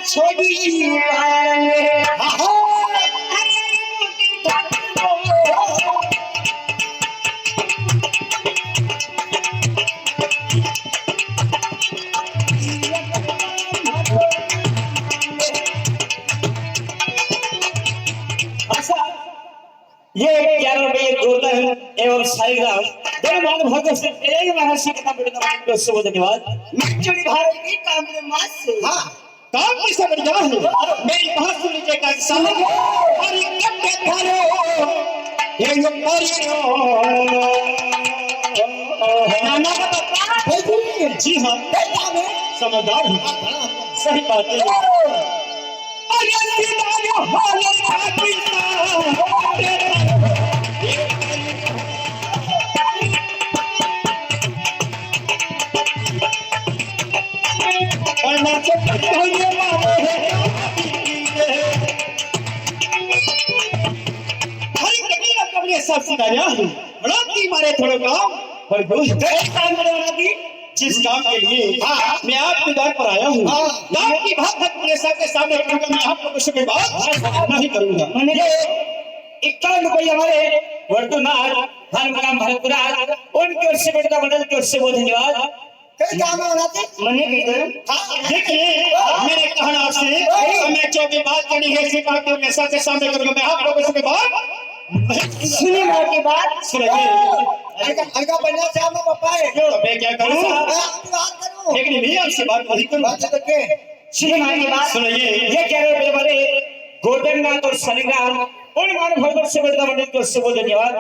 छोड़ी ये 11 रुपये गोवर्धन एवं साईग्राम धन्यवाद भक्त से एक महर्षि के नाम को शुभ धन्यवाद मिचड़ी भारत की काम में मास से हां काम की सब जा है मेरी बात सुन लीजिए का सामने और ये कब धारो ये जो परियो नाना का पापा जी हां समझदार हूं सही बात है अरे सीधा हाल सब सिखाया बड़ा मारे थोड़ा काम और काम जिस काम के लिए मैं आपके द्वार पर आया हूँ काम की बात अपने सबके सामने रखूंगा मैं आप लोगों से बात नहीं करूंगा 51 रुपये हमारे वर्तुनाथ भानुग्राम भरतपुराज उनकी ओर से बेटा मंडल की ओर से बहुत धन्यवाद देखिए मेरे कहना आपसे मैं जो भी बात करनी है सिर्फ आपके सबके सामने करूंगा मैं आप लोगों से बात सुनिए मेरी बात सुनिए हल्का बनना से आप पापा है तो मैं क्या करूं लेकिन मैं आपसे बात नहीं करूं सुनिए मेरी बात सुनिए ये कह रहे हैं बड़े गोवर्धननाथ और साईग्राम उन मान भगत से बड़ा मंडल को से बहुत धन्यवाद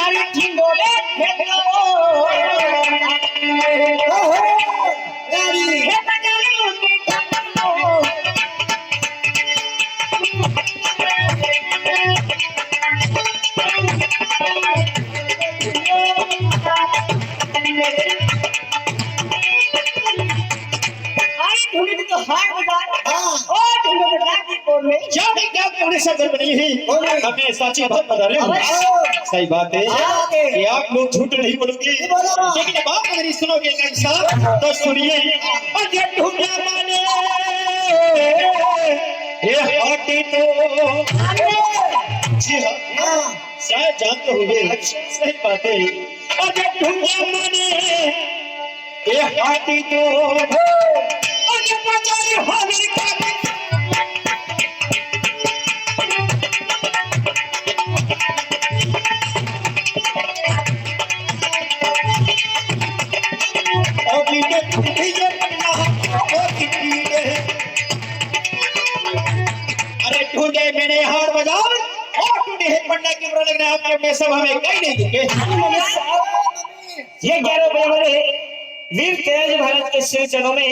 अरे ठिंडोले फेंको गाड़ी हे बजाने मुझे हाथ बजा और तुम बता की कोर में जब क्या करने से कर बनी है हमें सच्ची बात बता रहे हो सही बात है कि आप लोग झूठ नहीं बोलोगे लेकिन बात मेरी सुनोगे कैसा तो सुनिए और ये ढूंढा माने ये हटी तो जी हां शायद जानते होंगे सही बात है और ये ढूंढा माने ये हटी तो अरे ढूंढे मैंने हार बाजार और ढूंढे पंडा की लगना आपके सब हमें कहीं नहीं दिखे ये 11 रुपये वाले वीर तेज भारत के श्री चरणों में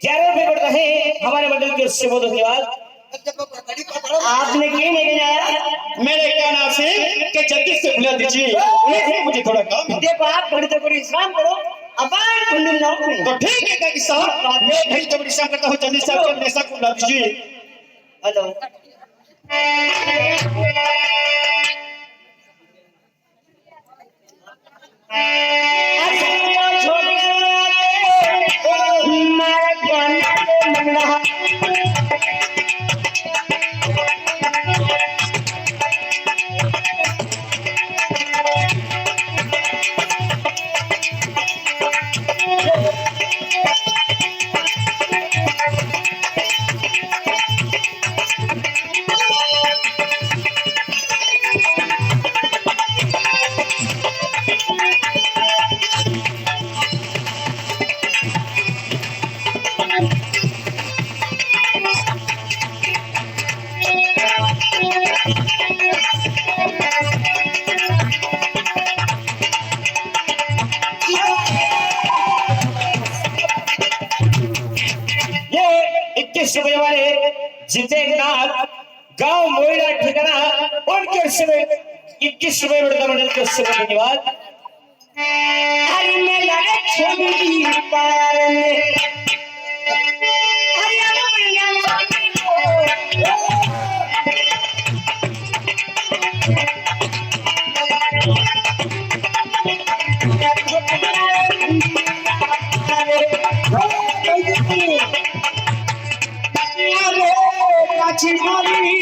11 रुपये बढ़ रहे हमारे मंडल की ओर से बहुत धन्यवाद आपने क्यों नहीं आया मेरे कहना से कि जल्दी से बुला दीजिए मुझे थोड़ा काम है देखो आप घड़ी तक विश्राम करो अपार कुंडल नाम में तो ठीक है कि साहब मैं घड़ी तक विश्राम करता हूं जल्दी से अपने सब को बुला दीजिए आ जाओ रुपये वाले जितेंद्रनाथ गांव मोइला ठिकाना उनके समय 21 रुपये बढ़ता मंडल के समय धन्यवाद अरे मैं लड़े छोड़ी पार में अरे छिपाली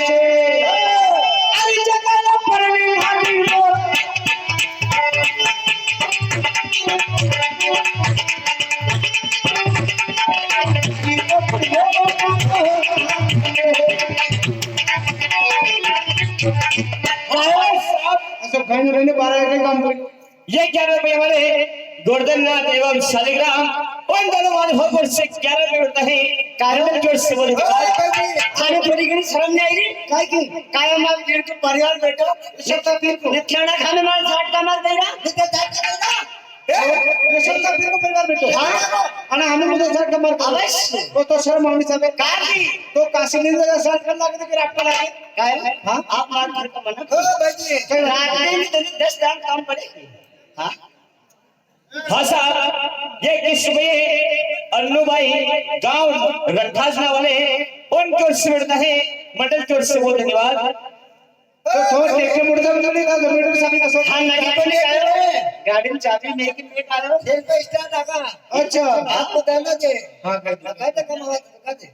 से अरे जगह परने हाली लो रहने 12 काम ये 11 रुपये हमारे गोवर्धननाथ एवं शालिग्राम उन दोनों वाले भगवान से 11 रुपये उठता है कारण जोर से बोले खाने थोड़ी घनी शर्म नहीं आई काय की काय मां वीर को परिवार बैठो सबका पीर को खाना खाने में 60 का मार देगा कितना 60 का देगा सबका पीर को परिवार बैठो हां અને हमें मुझे 60 का मार अवश्य तो शर्म आनी चाहिए का की तो काशी नहीं जगह 60 का लागे तो फिर आपका लागे काय हां आप मार कर का मना ओ भाई जी रात में 10 दान काम पड़ेगी हां हाँ साहब ये किस में अन्नू भाई गांव रट्ठाजना वाले उनकी ओर से मिलता है मंडल की ओर से बहुत धन्यवाद तो थोड़ा टेके मुड़दा नहीं का मीटर साबी का सो खान लगी तो नहीं आयो गाड़ी में चाबी नहीं कि मैं आ रहा हूं फिर पे स्टार्ट आगा अच्छा आपको देना दे हां कह दे कम आवाज कह दे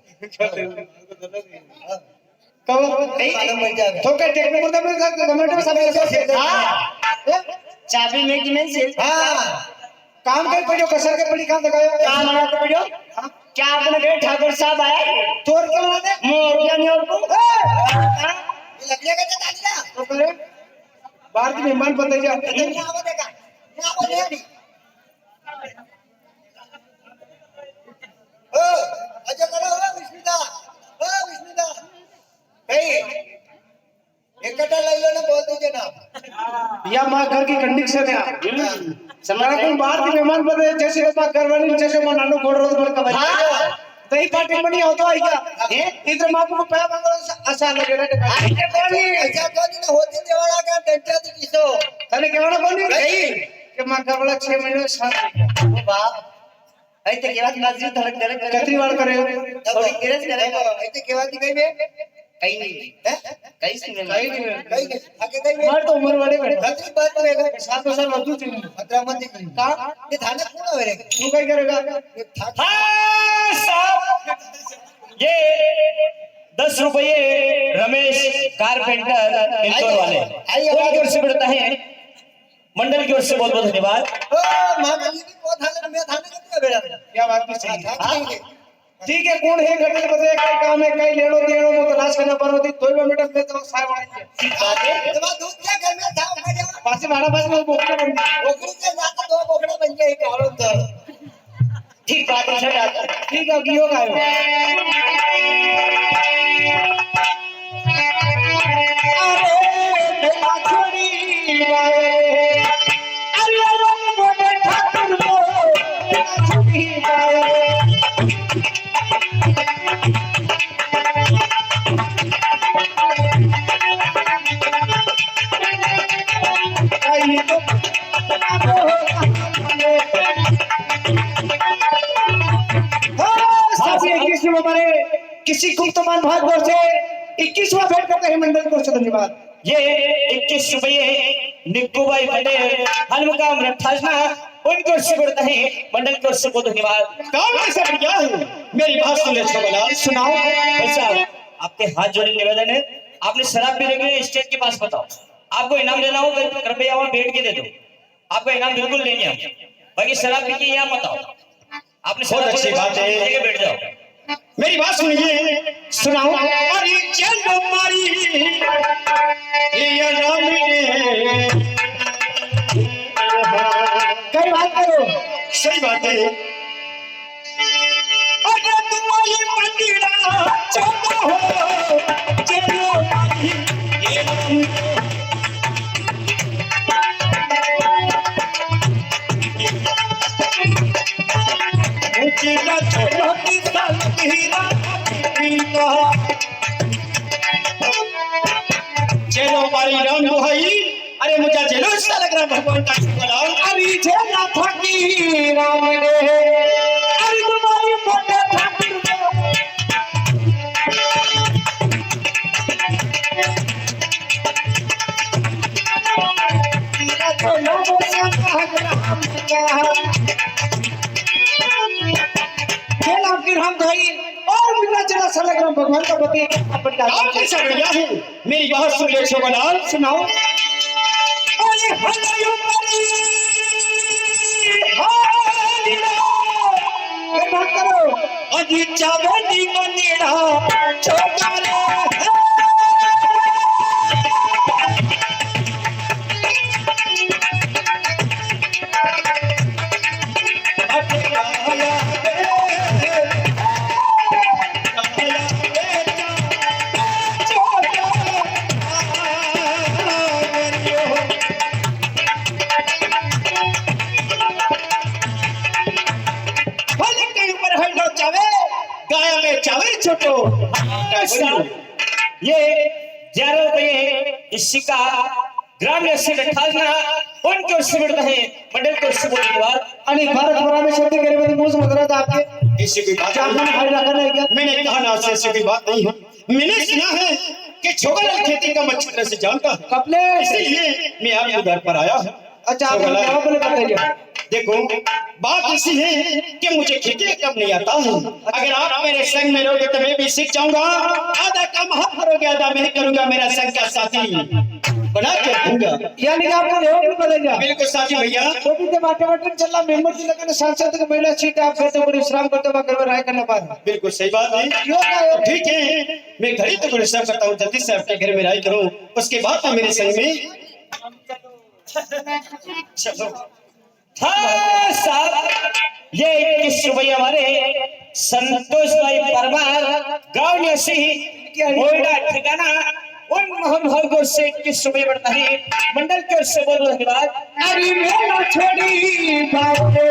कब नहीं मालूम पड़ जाएगा तो क्या टेके मुड़दा में मीटर साबी का सो हां चाबी में कि नहीं से हां काम कर पड़ो कसर के पड़ी काम लगायो काम बना के पड़ो क्या आपने कहे ठाकुर साहब आया तोड़ के बना दे मोर क्या नहीं और को ये लग जाएगा दादा तो करे बाहर के मेहमान बंदे जा क्या बोलेगा क्या बोलेगा ओ अजय करो विष्णुदा कहीं एकटा ले लो ना बोल दीजिए ना या मां घर की कंडीशन है समारा कोई बाहर के मेहमान बने जैसे मां घर वाली जैसे मां नानो गोड़ रोज बोल का भाई तई पार्टी बनी हो तो आई क्या इधर मां को पया मंगल आशा लगे रे कोनी ऐसा कोनी ना होती देवाड़ा का टेंटा दी किसो तने केवाड़ा कोनी गई कि मां घर वाला 6 महीने साथ ओ बाप ऐते केवा की नजर धड़क धड़क कतरी वाल करे थोड़ी केरस करे ऐते केवा की गई बे कहीं नहीं है कहीं से नहीं आके कहीं मार तो उम्र वाले बैठे खतरी बात करेगा 7 साल वधु थी खतरा मत का ये थाने कौन है रे तू क्या करेगा हां साहब ये 10 रुपए रमेश कारपेंटर इंदौर वाले उनकी ओर से बढ़ता है मंडल की ओर से बहुत बहुत धन्यवाद ओ मां का जी बहुत हाल में थाने कितना बेड़ा क्या बात की सही ठीक है कौन है घटे बजे कई काम है कई लेड़ो देड़ो मो तलाश करना परवती 2 मीटर में तो साय बनाएंगे ठीक बात है जब दूध क्या घर में था खा जाओ पासे भाड़ा पास में बोकड़ा बन गई बोकड़ी के साथ 2 बोकड़ा बन गए एक और तो ठीक बात है छटा ठीक है की होगा अरे छोड़ी वाए अरे मोटे ठाकुर को छोड़ी वाए किसी गुप्तमान भाग वर्ष से 21वां भेंट करते हैं मंडल को धन्यवाद ये 21 रुपये निक्कू भाई पटेल हनुमान रट्ठाजना उनको से बढ़ता है मंडल को से बहुत धन्यवाद काम कैसा बढ़िया है मेरी बात सुन ले छोला सुनाओ भाई साहब आपके हाथ जोड़े निवेदन है आपने शराब पी रही स्टेज के पास बताओ आपको इनाम देना हो कृपया वहां बैठ के दे दो आपको इनाम बिल्कुल नहीं है बाकी शराब पी के यहाँ बताओ आपने बहुत अच्छी बात है बैठ जाओ मेरी बात सुनिए सुनाओ अरे चलो मारी ये कई बात करो सही बात है अगर तुम्हारी मंदिरा चलो हो चलो मारी ये चलो मारी राम भाई अरे मुझे चलो अच्छा लग रहा भगवान का शुक्र अरे चला थकी राम ने अरे तुम्हारी मोटे ठाकुर को लोगों से राम का खेल आपके राम भाई और पता चला सालग्राम भगवान का पति आप कैसा भैया है मेरी बात सुन ले शोभलाल सुनाओ। अरे हलायो परी क्या करो अजी चावली मनीड़ा छोकरे गाया में चावल छोटो ये ज्यादा ये इसी का ग्रामीण से ठालना उनके उससे बढ़ता है मंडल के उससे बोलने के बाद आणि भारत भरामध्ये शेती करेमध्ये मूळ समुद्रात आपके ऐसी कोई बात जामुन नहीं हाई रखा नहीं क्या मैंने कहा ना से ऐसी कोई बात नहीं है मैंने सुना है कि छोकरा खेती का मच्छर से जानता है कपले इसलिए मैं आपके घर पर आया हूँ अच्छा आप जवाब बोले बताइए। देखो बात ऐसी है कि मुझे खेती कब नहीं आता है अगर आप मेरे संग में रहोगे तो मैं भी सीख जाऊंगा आधा काम आप करोगे आधा मैं करूंगा मेरा संग का साथी बना के दूंगा यानी कि आपको देव भी बदलेगा बिल्कुल साथी भैया तो भी ते बाटे बाटे चलला मेंबर की लगन सांसद के महिला सीट आप करते बड़ी विश्राम करते बा करवा राय करना पार बिल्कुल सही बात है क्यों का ठीक है मैं घड़ी तो गुस्सा करता हूँ जल्दी से आपके घर में राय करूँ उसके बाद तो मेरे संग में चलो हाँ साहब ये 21 रुपये हमारे संतोष भाई परमार गांव निवासी मोइडा ठिकाना उन मोहन भाई से 21 रुपये बढ़ता है मंडल की ओर से बोलने के बाद अरे मेरा छोड़ी बाटे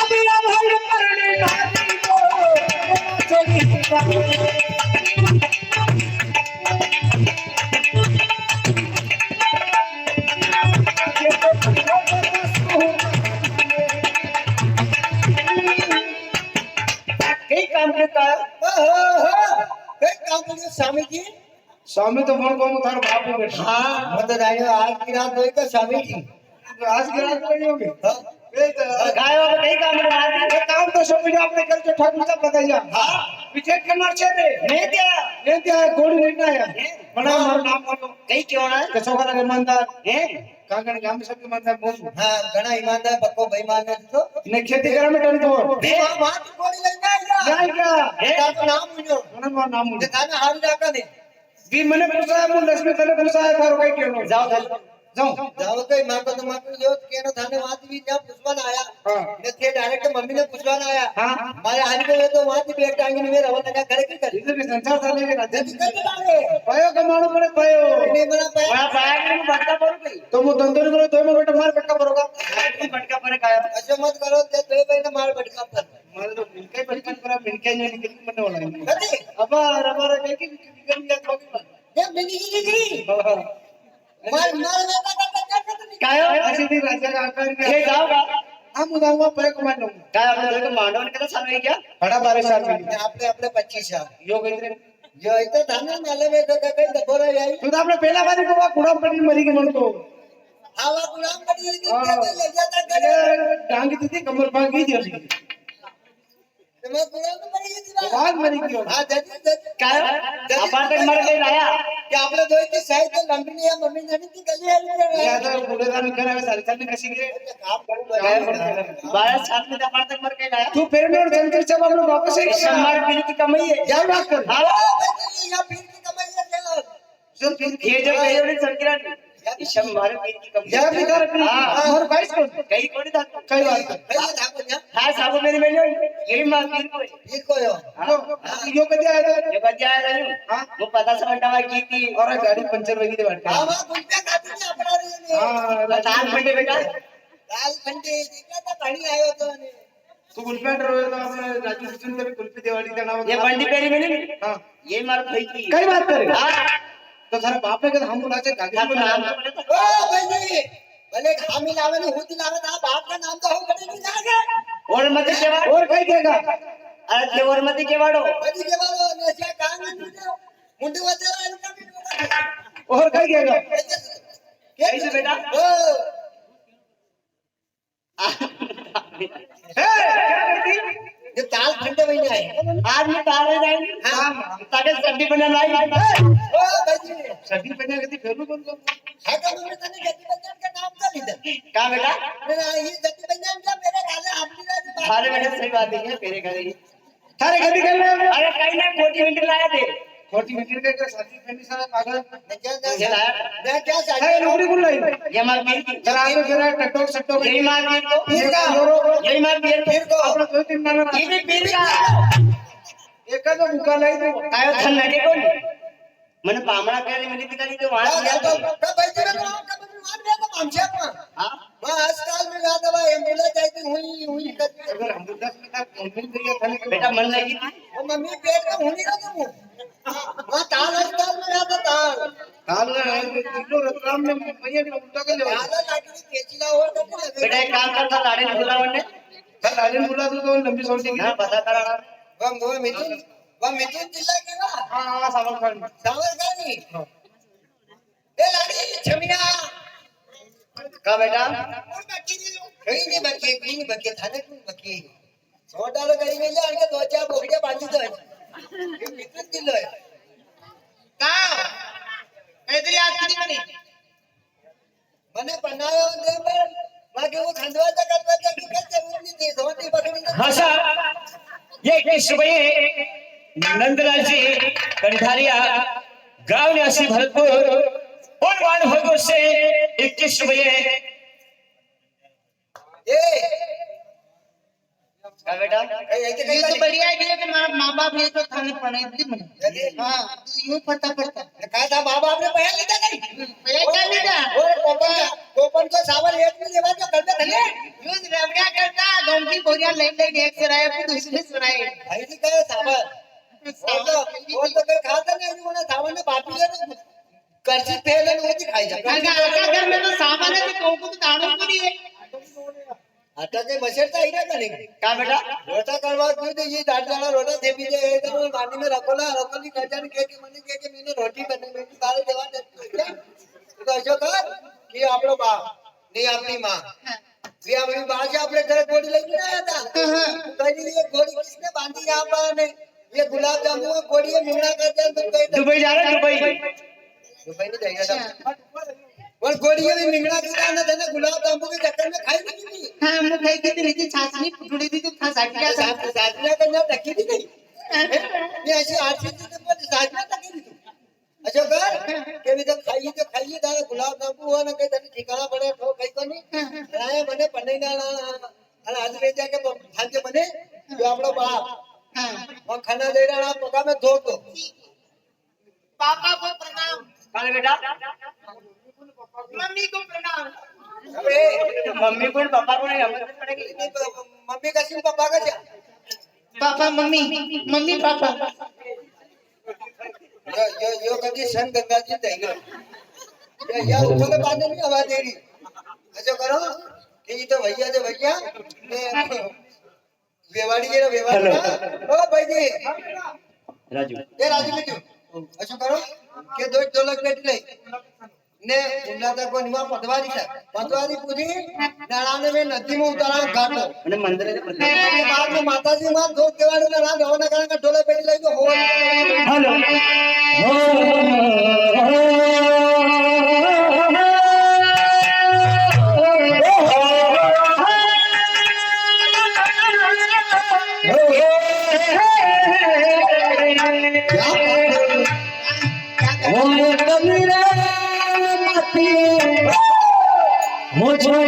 अभी अब हम परने नाती को छोड़ी बाटे कई काम करता स्वामी जी स्वामी तो मन को थार बाप ही बैठा हाँ मतलब आज की रात होई का स्वामी जी आज की रात को नहीं होगी गाय वाला कई काम करता ये काम तो सब मुझे आपने करके ठाकुर का बताइए हाँ विकेट के मार छे रे नहीं दिया ये क्या गोली नहीं आया बड़ा मारो नाम बोलो कई क्यों ना कसो का ईमानदार हैं कागन गांव में सब ईमानदार बोल हाँ घना ईमानदार पक्को बेईमान है तो ने खेती करा में टन तो वहां की गोली लेना है नहीं क्या क्या तो नाम मुझे उन्होंने वो नाम मुझे दिखाना हारू जाका ने भी मैंने पूछा है मुझे लक्ष्मी तने पूछा है थारो कई क्यों जाओ जाओ जाओ कई मां को तो मां को यो केनो थाने वहां भी जब पुष्पन आया हां ने थे डायरेक्ट मम्मी ने पुष्पन आया हां मारे हाल को तो वहां भी बैठ टांगी में रहो लगा करे की कर इधर भी संसार था लेके राज्य कर डाले पायो कमाणो पड़े पायो नहीं बना पाया बड़ा बैग में भटका पड़ गई तो वो दंदोरी करो तो मैं बेटा मार पटका पड़ोगा भटका पड़े गाय ऐसे मत करो ते दो महीने मार बटका पर मारे तो मिलके पटका पड़ा मिलके नहीं निकल मरने वाला है कदी अब हमारा कहीं की निकल गया तो जब मिली की मार मार में का काय ऐसे भी राजा का आकार ये में जाओगा हम उदाऊंगा पैक मान लूंगा काय आपने तो मांडव ने कितना साल में क्या बड़ा 12 साल में आपने अपने 25 साल योग इधर जो इतना थाने नाले में तो कहीं दबोरा आई तू तो आपने पहला बारी को वहां कुड़ा पड़ी मरी के मन को हवा गुलाम बड़ी ले जाता करे टांग दी थी कमर भाग गई थी उसकी तो मैं गुलाम बड़ी थी आवाज मरी की हां जल्दी काय अपन तक मर गई आया कि आपने दो की साइड तो लंबी है मम्मी ने की गली है या तो कूड़ेदान करे सारी साल में कसी गिरे आप कर 12 साल में अपन तक मर गई आया तू फिर में और चलकर जब हम लोग वापस इस आए हमारे पीर की कमाई है यार बात कर हां या फिर की कमाई है जो फिर ये जो कही होने संकिरण इस हमारे पीर की कमाई या भी कर अपनी और 22 को कई कोनी था कई बात कर भैया था को ना हां साहब मेरी मैंने यही मां पीर को ये को यो यो कदी आया था ये बच्चा आ रही हां वो पता से बंटा की थी और गाड़ी पंचर वगी दे बैठ हां वहां गुंडा खाती थी अपना रे हां तान बंटे बेटा लाल घंटे देखा था पानी आयो तो ने तू कुल्फी रोए तो अपने राजू सुन कर कुल्फी दिवाली का नाम ये बंडी पेरी में नहीं हां ये मार भाई की कई बात करे हां तो सारा बाप ने कहा हम बुला से कागज तो में नाम नाम तो बोले ओ भाई भले हामी लावे ने होती लावे था बाप का नाम तो हो गड़े नहीं जागे और मत केवा और कई देगा अरे ते और मत केवाड़ो बड़ी के बारो ने क्या कांग नहीं मुंडे वजरा इनका भी और कई देगा कैसे बेटा ओ ए क्या कहती ये ताल ठंडे महीने नहीं आज मैं बाहर जाएंगे हाँ। ताकि सर्दी बना लाई ओ भाई सभी बना के फेरू बोल दो है का मैं तने जति बंजन का नाम का लीधर कहाँ बेटा मेरा ये जति बंजन का मेरे गाले आपनी राज अरे बेटा सही बात है मेरे घर ही थारे कभी कर ले अरे कहीं ना कोटी मिनट लाया थे छोटी मीटर के शादी करनी सारा पागल मुझे लाया मैं क्या है चाहिए नौकरी बोल रही ये मार पीर जरा तो जरा टटो सटो यही मार पीर को फिर का यही मार पीर फिर को आपला दो तीन नाना ये भी पीर का एका जो मुका लाई तो काय थन लगे कोण મને પામણા કરે મને પિતાજી તો क्या વાંચ गया तो का भाई जी मैं का मान गया तो हमसे अपना हां मैं आजकल में ज्यादा दवा एम्बुलेंस जाती हुई करती अगर हम 10 मिनट मिल गया थाने बेटा मन लगी वो मम्मी पेट में होनी ना तुम मैं ताल अस्पताल में जाता ताल हाल किलो रतराम में भैया ने उल्टा कर ले ताल लाठी पेचीला हो तो बेटा एक काम करता लाड़े ने बुलावने कल आले बुला तो लंबी सौटी ना पता कराना वो मिथुन जिला के ना हां सावन खान सावरगानी ए लाड़ी छमिया का बेटा और बाकी कहीं नहीं बके थाने क्यों बके 100 डॉलर कहीं मिल जाए दो चार बोकड़ियां बांधी दो ये मिथुन जिला है का इधर आज की बनी मने बनायो दे पर बाकी वो खंडवा का की जरूर नहीं थी सोटी पकड़ी हाँ सर ये कृष्ण भैया नंदलाल जी कंधारिया गांव निवासी भरतपुर उन वाण भगों से 21 भैया ए का बेटा ये तो बढ़िया है कि मां बाप ये तो थाने पढ़े थी मैंने हां यूं पता कहा था मां बाप ने पढ़ा लीधा नहीं पढ़ा लीधा और कोपन को सावर एक में लेवा जो करते थले यूं रबड़ा करता गांव की बोरिया ले एक से राय को दूसरे से राय भाई जी कहे सावर वो तो कोई खाता नहीं उन्होंने सावर ने बापी ले कर्जी पहले वो दिखाई जाता है घर में तो सामान है तो को दाणो को नहीं है आता के बसेरता ही ना करेंगे का बेटा रोटा करवा क्यों तो ये दाढ़ दाढ़ा रोटा दे भी दे तो मानी में रखोला रखोली खजान के मने के मैंने रोटी बने में सारे देवा दे तो ऐसा कर कि आपरो बाप नहीं अपनी मां ये अपनी मां से अपने घर घोड़ी लेके आया था कहीं ये घोड़ी किसने बांधी यहां पर ने ये गुलाब जामुन घोड़ी है मिंगना करते हैं तुम कहीं दुबई जा रहा दुबई दुबई नहीं जाएगा था और घोड़ी में मिंगना किया ना था गुलाब जामुन के चक्कर में खाई नहीं थी हाँ मैं खाई की थी छाछनी फुटड़ी थी तो था साटिया था साधना करना रखी थी नहीं ये ऐसे आरती थी पर साधना तक नहीं अच्छा कर के भी तो खाइए दादा गुलाब जामुन हुआ ना कहीं तने ठिकाना पड़े ठो कहीं को नहीं राय बने पन्ने ना और आज ले जाके भाग्य बने जो आपड़ा बाप हाँ और खाना दे रहा पका में धो दो पापा को प्रणाम का बेटा मम्मी को प्रणाम अबे मम्मी को पापा को नहीं हमें पड़ेगी मम्मी का सिम पापा का क्या पापा मम्मी मम्मी पापा यो कभी संग गंगा जी देगा या ऊपर बांधने नहीं आवाज दे रही अच्छा करो कि तो भैया जो भैया ने बेवाड़ी के ना बेवाड़ी ओ भाई जी राजू ये राजू बेटू अच्छा करो के दो लाख बेटी नहीं ने उन्ना तक को निवा पटवारी पूरी नारायण में नदी में उतारा घाटो અને મંદિરે के बाद में माता जी मां दो केवाड़ी ना रहा होना कारण का डोले बेटी लई हो हेलो मुझे